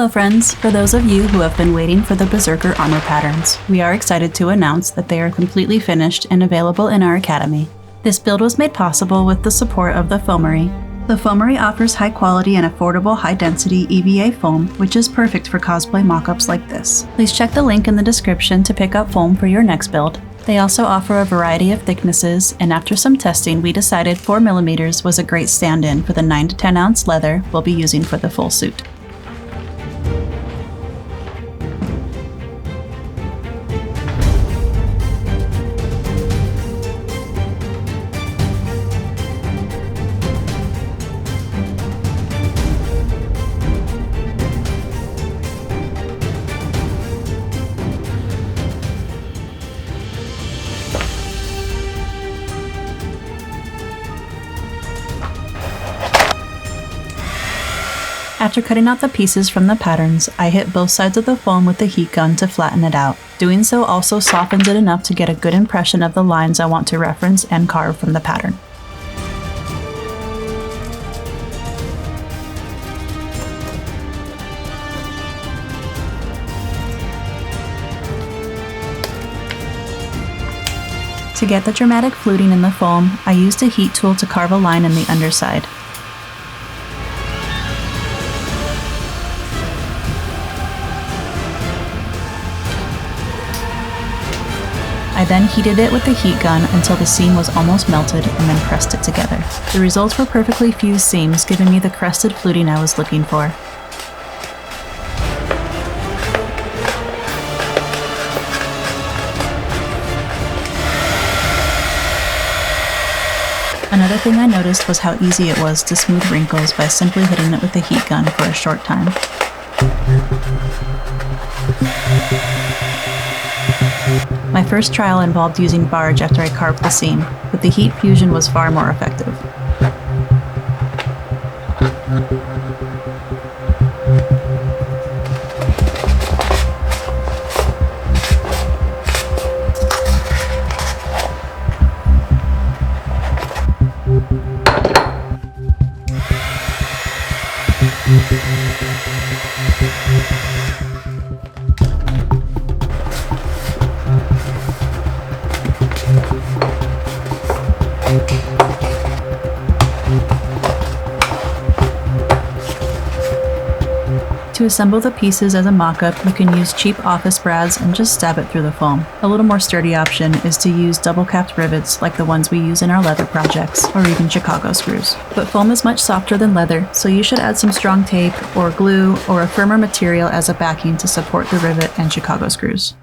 Hello friends! For those of you who have been waiting for the Berserker armor patterns, we are excited to announce that they are completely finished and available in our academy. This build was made possible with the support of the Foamory. The Foamory offers high quality and affordable high density EVA foam, which is perfect for cosplay mockups like this. Please check the link in the description to pick up foam for your next build. They also offer a variety of thicknesses, and after some testing we decided 4mm was a great stand-in for the 9 to 10 ounce leather we'll be using for the full suit. After cutting out the pieces from the patterns, I hit both sides of the foam with the heat gun to flatten it out. Doing so also softens it enough to get a good impression of the lines I want to reference and carve from the pattern. To get the dramatic fluting in the foam, I used a heat tool to carve a line in the underside. I then heated it with the heat gun until the seam was almost melted and then pressed it together. The results were perfectly fused seams, giving me the crested fluting I was looking for. Another thing I noticed was how easy it was to smooth wrinkles by simply hitting it with the heat gun for a short time. My first trial involved using barge after I carved the seam, but the heat fusion was far more effective. To assemble the pieces as a mock-up, you can use cheap office brads and just stab it through the foam. A little more sturdy option is to use double-capped rivets like the ones we use in our leather projects, or even Chicago screws. But foam is much softer than leather, so you should add some strong tape, or glue, or a firmer material as a backing to support the rivet and Chicago screws.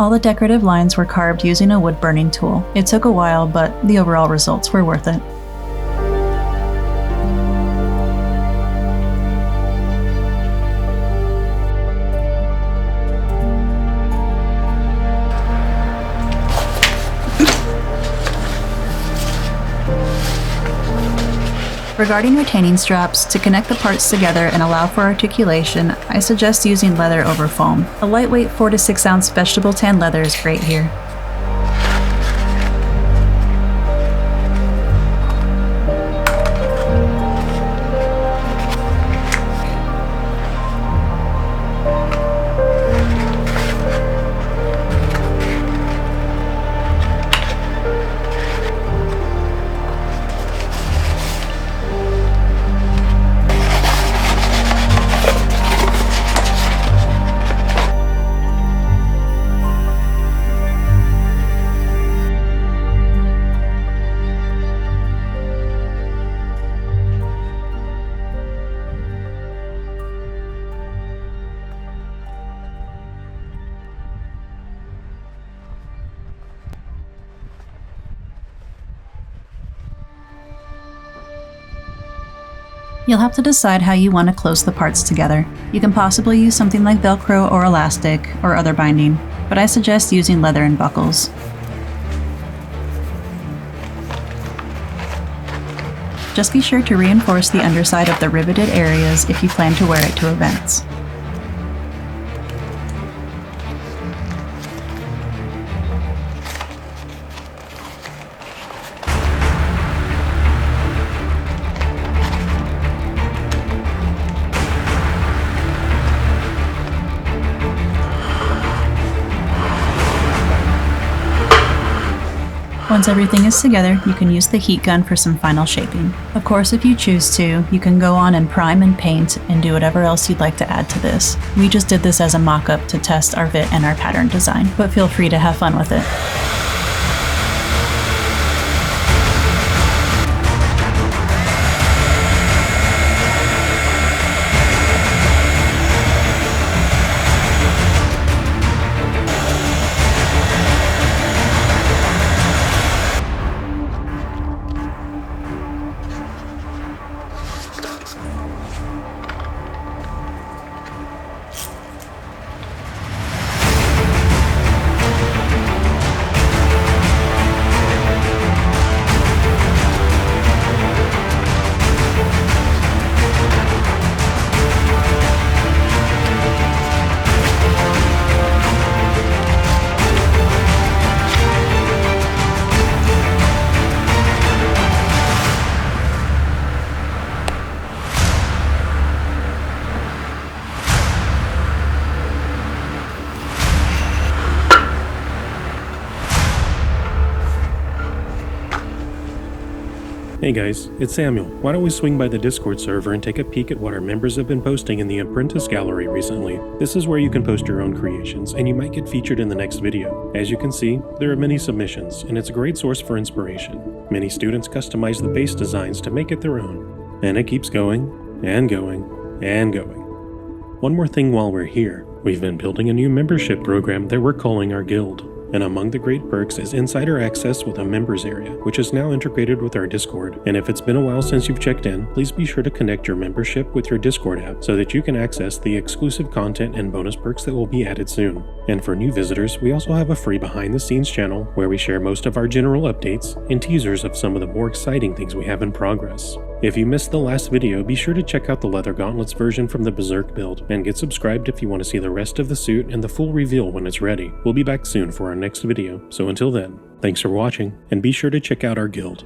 All the decorative lines were carved using a wood burning tool. It took a while, but the overall results were worth it. Regarding retaining straps, to connect the parts together and allow for articulation, I suggest using leather over foam. A lightweight 4 to 6 ounce vegetable tan leather is great here. You'll have to decide how you want to close the parts together. You can possibly use something like Velcro or elastic or other binding, but I suggest using leather and buckles. Just be sure to reinforce the underside of the riveted areas if you plan to wear it to events. Once everything is together, you can use the heat gun for some final shaping. Of course, if you choose to, you can go on and prime and paint and do whatever else you'd like to add to this. We just did this as a mock-up to test our fit and our pattern design, but feel free to have fun with it. Hey guys, it's Samuel. Why don't we swing by the Discord server and take a peek at what our members have been posting in the Apprentice Gallery recently. This is where you can post your own creations, and you might get featured in the next video. As you can see, there are many submissions, and it's a great source for inspiration. Many students customize the base designs to make it their own. And it keeps going, and going, and going. One more thing while we're here, we've been building a new membership program that we're calling our guild. And among the great perks is insider access with a members area, which is now integrated with our Discord. And if it's been a while since you've checked in, please be sure to connect your membership with your Discord app so that you can access the exclusive content and bonus perks that will be added soon. And for new visitors, we also have a free behind the scenes channel where we share most of our general updates and teasers of some of the more exciting things we have in progress. If you missed the last video, be sure to check out the Leather Gauntlets version from the Berserk build, and get subscribed if you want to see the rest of the suit and the full reveal when it's ready. We'll be back soon for our next video, so until then, thanks for watching, and be sure to check out our guild.